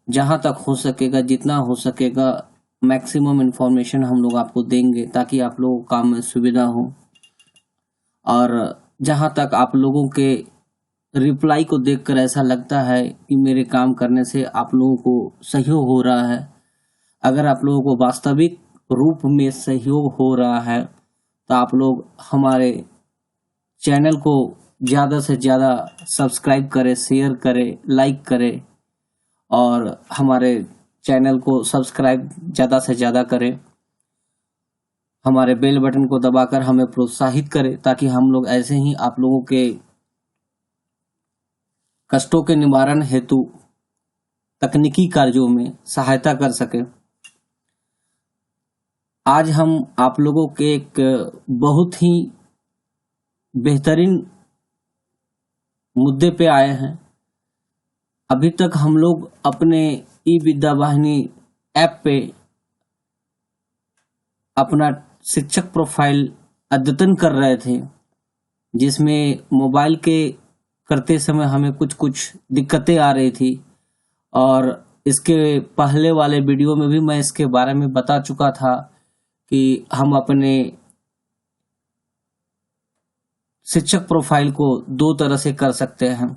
जहाँ तक हो सकेगा, जितना हो सकेगा मैक्सिमम इन्फॉर्मेशन हम लोग आपको देंगे ताकि आप लोगों को काम में सुविधा हो। और जहाँ तक आप लोगों के रिप्लाई को देखकर ऐसा लगता है कि मेरे काम करने से आप लोगों को सहयोग हो रहा है, अगर आप लोगों को वास्तविक रूप में सहयोग हो रहा है तो आप लोग हमारे चैनल को ज़्यादा से ज़्यादा सब्सक्राइब करें, शेयर करें, लाइक करें और हमारे चैनल को सब्सक्राइब ज़्यादा से ज़्यादा करें। हमारे बेल बटन को दबाकर हमें प्रोत्साहित करें ताकि हम लोग ऐसे ही आप लोगों के कष्टों के निवारण हेतु तकनीकी कार्यों में सहायता कर सके। आज हम आप लोगों के एक बहुत ही बेहतरीन मुद्दे पे आए हैं। अभी तक हम लोग अपने ई विद्या वाहिनी ऐप पे अपना शिक्षक प्रोफाइल अद्यतन कर रहे थे, जिसमें मोबाइल के करते समय हमें कुछ दिक्कतें आ रही थी और इसके पहले वाले वीडियो में भी मैं इसके बारे में बता चुका था कि हम अपने शिक्षक प्रोफाइल को दो तरह से कर सकते हैं।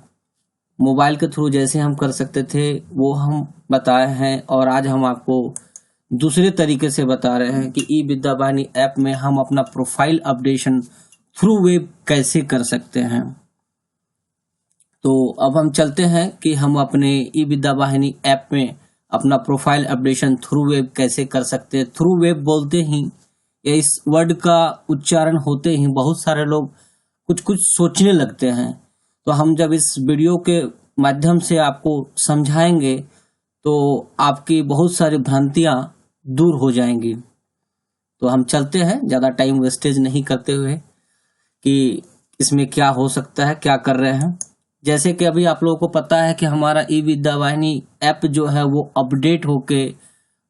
मोबाइल के थ्रू जैसे हम कर सकते थे वो हम बताए हैं और आज हम आपको दूसरे तरीके से बता रहे हैं कि ई विद्या वाहिनी ऐप में हम अपना प्रोफाइल अपडेशन थ्रू वेब कैसे कर सकते हैं। तो अब हम चलते हैं कि हम अपने ई विद्या वाहिनी ऐप में अपना प्रोफाइल अपडेशन थ्रू वेब कैसे कर सकते हैं। थ्रू वेब बोलते ही या इस वर्ड का उच्चारण होते ही बहुत सारे लोग कुछ सोचने लगते हैं। तो हम जब इस वीडियो के माध्यम से आपको समझाएंगे तो आपकी बहुत सारी भ्रांतियां दूर हो जाएंगी। तो हम चलते हैं ज़्यादा टाइम वेस्टेज नहीं करते हुए कि इसमें क्या हो सकता है, क्या कर रहे हैं। जैसे कि अभी आप लोगों को पता है कि हमारा ई विद्या वाहिनी ऐप जो है वो अपडेट होके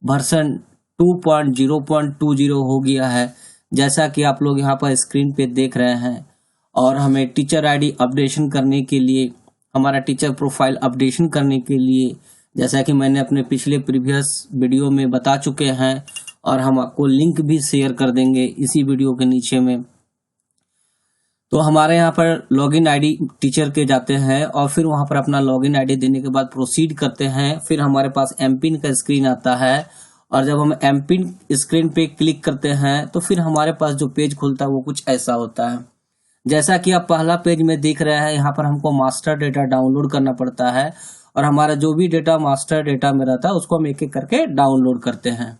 वर्जन 2.0.20 हो गया है, जैसा कि आप लोग यहाँ पर स्क्रीन पे देख रहे हैं। और हमें टीचर आईडी अपडेशन करने के लिए, हमारा टीचर प्रोफाइल अपडेशन करने के लिए, जैसा कि मैंने अपने पिछले प्रीवियस वीडियो में बता चुके हैं और हम आपको लिंक भी शेयर कर देंगे इसी वीडियो के नीचे में। तो हमारे यहाँ पर लॉगिन आईडी टीचर के जाते हैं और फिर वहाँ पर अपना लॉगिन आईडी देने के बाद प्रोसीड करते हैं। फिर हमारे पास एमपिन का स्क्रीन आता है और जब हम एमपिन स्क्रीन पे क्लिक करते हैं तो फिर हमारे पास जो पेज खुलता है वो कुछ ऐसा होता है। जैसा कि आप पहला पेज में देख रहे हैं, यहाँ पर हमको मास्टर डेटा डाउनलोड करना पड़ता है और हमारा जो भी डेटा मास्टर डेटा में रहता है उसको हम एक एक करके डाउनलोड करते हैं।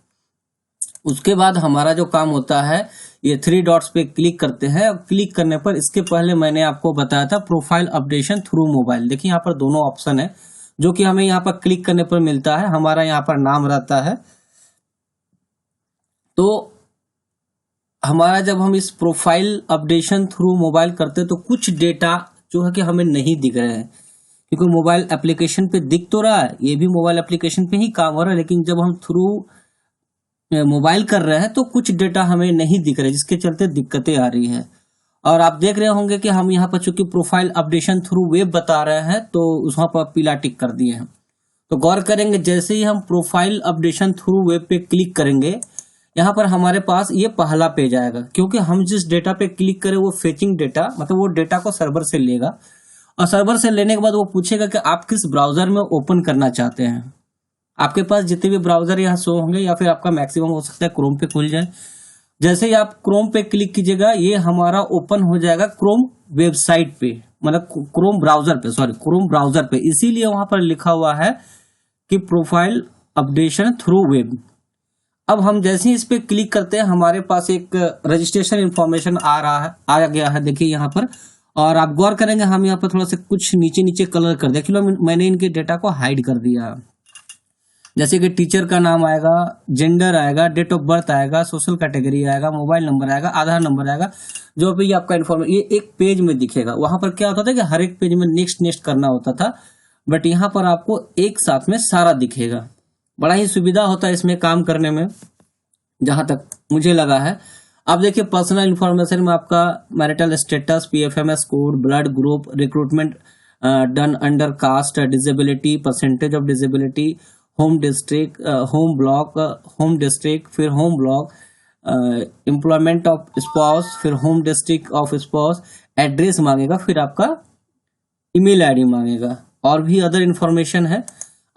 उसके बाद हमारा जो काम होता है, ये 3 डॉट्स पे क्लिक करते हैं और क्लिक करने पर इसके पहले मैंने आपको बताया था प्रोफाइल अपडेशन थ्रू मोबाइल। देखिए यहाँ पर दोनों ऑप्शन है जो कि हमें यहाँ पर क्लिक करने पर मिलता है। हमारा यहाँ पर नाम रहता है। तो हमारा जब हम इस प्रोफाइल अपडेशन थ्रू मोबाइल करते हैं तो कुछ डेटा जो है कि हमें नहीं दिख रहे हैं, क्योंकि मोबाइल एप्लीकेशन पे दिख तो रहा है, ये भी मोबाइल एप्लीकेशन पे ही काम हो रहा है, लेकिन जब हम थ्रू मोबाइल कर रहे हैं तो कुछ डेटा हमें नहीं दिख रहे, जिसके चलते दिक्कतें आ रही हैं। और आप देख रहे होंगे कि हम यहाँ पर चूंकि प्रोफाइल अपडेशन थ्रू वेब बता रहे हैं तो वहां पर पीला टिक कर दिए हैं। तो गौर करेंगे, जैसे ही हम प्रोफाइल अपडेशन थ्रू वेब पे क्लिक करेंगे, यहाँ पर हमारे पास ये पहला पेज आएगा, क्योंकि हम जिस डेटा पे क्लिक करें वो फेचिंग डेटा, मतलब वो डेटा को सर्वर से लेगा और सर्वर से लेने के बाद वो पूछेगा कि आप किस ब्राउजर में ओपन करना चाहते हैं। आपके पास जितने भी ब्राउजर यहाँ शो होंगे या फिर आपका मैक्सिमम हो सकता है क्रोम पे खुल जाए। जैसे ही आप क्रोम पे क्लिक कीजिएगा ये हमारा ओपन हो जाएगा क्रोम वेबसाइट पे, मतलब क्रोम ब्राउजर पे, क्रोम ब्राउजर पे। इसीलिए वहां पर लिखा हुआ है कि प्रोफाइल अपडेशन थ्रू वेब। अब हम जैसे ही इस पे क्लिक करते हैं हमारे पास एक रजिस्ट्रेशन इंफॉर्मेशन आ गया है, देखिए यहाँ पर। और आप गौर करेंगे हम यहाँ पर थोड़ा सा कुछ नीचे नीचे कलर कर दिया, क्योंकि मैंने इनके डेटा को हाइड कर दिया। जैसे कि टीचर का नाम आएगा, जेंडर आएगा, डेट ऑफ बर्थ आएगा, सोशल कैटेगरी आएगा, मोबाइल नंबर आएगा, आधार नंबर आएगा, जो भी आपका इन्फॉर्मेशन ये एक पेज में दिखेगा। वहां पर क्या होता था कि हर एक पेज में नेक्स्ट नेक्स्ट करना होता था, बट यहाँ पर आपको एक साथ में सारा दिखेगा। बड़ा ही सुविधा होता है इसमें काम करने में, जहां तक मुझे लगा है। अब देखिए पर्सनल इन्फॉर्मेशन में आपका marital status, PFMS code, blood group, recruitment done under caste disability, percentage of disability, home district, home block, home district, फिर home block, employment of spouse, फिर home district of spouse, address मांगेगा, फिर आपका email ID मांगेगा, और भी other information है।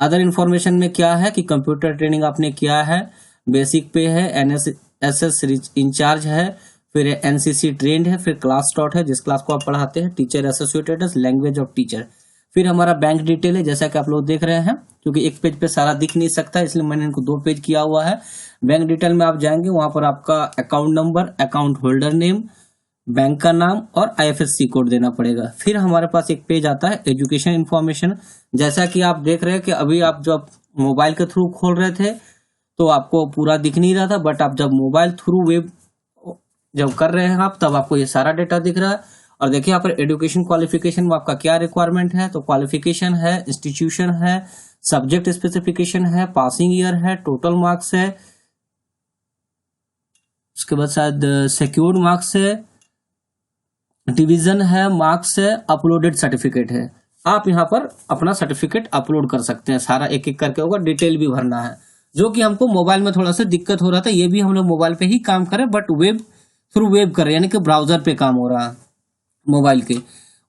Other information में क्या है कि कंप्यूटर ट्रेनिंग आपने किया है, बेसिक पे है, NSS इंचार्ज है, फिर NCC ट्रेंड है, फिर क्लास टॉट है जिस क्लास को आप पढ़ाते हैं, teacher associated, language of teacher, फिर हमारा बैंक डिटेल है जैसा कि आप लोग देख रहे हैं, क्योंकि एक पेज पे सारा दिख नहीं सकता इसलिए मैंने इनको 2 पेज किया हुआ है। बैंक डिटेल में आप जाएंगे, वहां पर आपका account number, account holder name, bank का नाम और IFSC कोड देना पड़ेगा। फिर हमारे पास एक पेज आता है एजुकेशन इन्फॉर्मेशन, जैसा कि आप देख रहे हैं कि अभी आप जब मोबाइल के थ्रू खोल रहे थे तो आपको पूरा दिख नहीं रहा था, बट आप जब मोबाइल थ्रू वेब जब कर रहे हैं आप, तब आपको ये सारा डेटा दिख रहा है। और देखिए यहाँ पर एजुकेशन क्वालिफिकेशन में आपका क्या रिक्वायरमेंट है, तो क्वालिफिकेशन है, इंस्टीट्यूशन है, सब्जेक्ट स्पेसिफिकेशन है, पासिंग ईयर है, टोटल मार्क्स है, उसके बाद शायद सिक्योर्ड मार्क्स है, डिवीजन है, मार्क्स है, अपलोडेड सर्टिफिकेट है। आप यहाँ पर अपना सर्टिफिकेट अपलोड कर सकते हैं, सारा एक एक करके होगा, डिटेल भी भरना है, जो कि हमको मोबाइल में थोड़ा सा दिक्कत हो रहा था। ये भी हम लोग मोबाइल पे ही काम करें, बट वेब थ्रू वेब करें, यानी कि ब्राउजर पे काम हो रहा है मोबाइल के।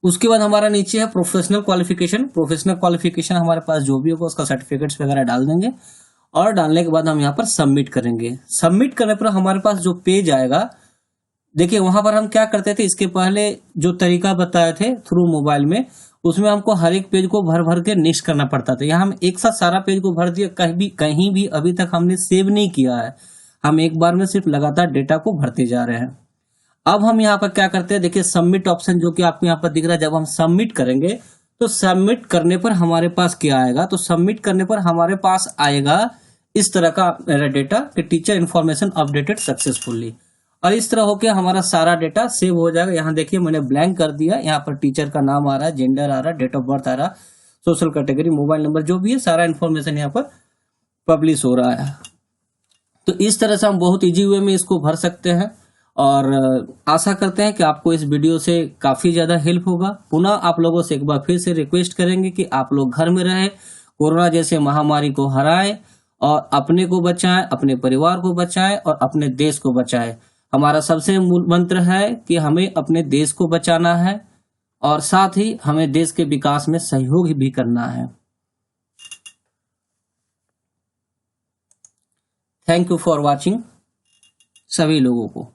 उसके बाद हमारा नीचे है प्रोफेशनल क्वालिफिकेशन। प्रोफेशनल क्वालिफिकेशन हमारे पास जो भी होगा उसका सर्टिफिकेट्स वगैरह डाल देंगे, और डालने के बाद हम यहाँ पर सबमिट करेंगे। सबमिट करने पर हमारे पास जो पेज आएगा, देखिए वहां पर हम क्या करते थे, इसके पहले जो तरीका बताए थे थ्रू मोबाइल में, उसमें हमको हर एक पेज को भर भर के नेक्स्ट करना पड़ता था। यहाँ हम एक साथ सारा पेज को भर दिया, कहीं भी अभी तक हमने सेव नहीं किया है, हम एक बार में सिर्फ लगातार डेटा को भरते जा रहे हैं। अब हम यहाँ पर क्या करते हैं, देखिए सबमिट ऑप्शन जो कि आपको यहाँ पर दिख रहा है, जब हम सबमिट करेंगे तो सबमिट करने पर हमारे पास क्या आएगा, तो सबमिट करने पर हमारे पास आएगा इस तरह का मेरा डेटा कि टीचर इन्फॉर्मेशन अपडेटेड सक्सेसफुली, और इस तरह होके हमारा सारा डेटा सेव हो जाएगा। यहाँ देखिए मैंने ब्लैंक कर दिया, यहाँ पर टीचर का नाम आ रहा है, जेंडर आ रहा है, डेट ऑफ बर्थ आ रहा है, सोशल कैटेगरी, मोबाइल नंबर, जो भी है सारा इन्फॉर्मेशन यहाँ पर पब्लिश हो रहा है। तो इस तरह से हम बहुत इजी वे में इसको भर सकते हैं, और आशा करते हैं कि आपको इस वीडियो से काफी ज्यादा हेल्प होगा। पुनः आप लोगों से एक बार फिर से रिक्वेस्ट करेंगे कि आप लोग घर में रहें, कोरोना जैसे महामारी को हराएं, और अपने को बचाएं, अपने परिवार को बचाएं, और अपने देश को बचाएं। हमारा सबसे मूल मंत्र है कि हमें अपने देश को बचाना है, और साथ ही हमें देश के विकास में सहयोग भी करना है। थैंक यू फॉर वॉचिंग सभी लोगों को।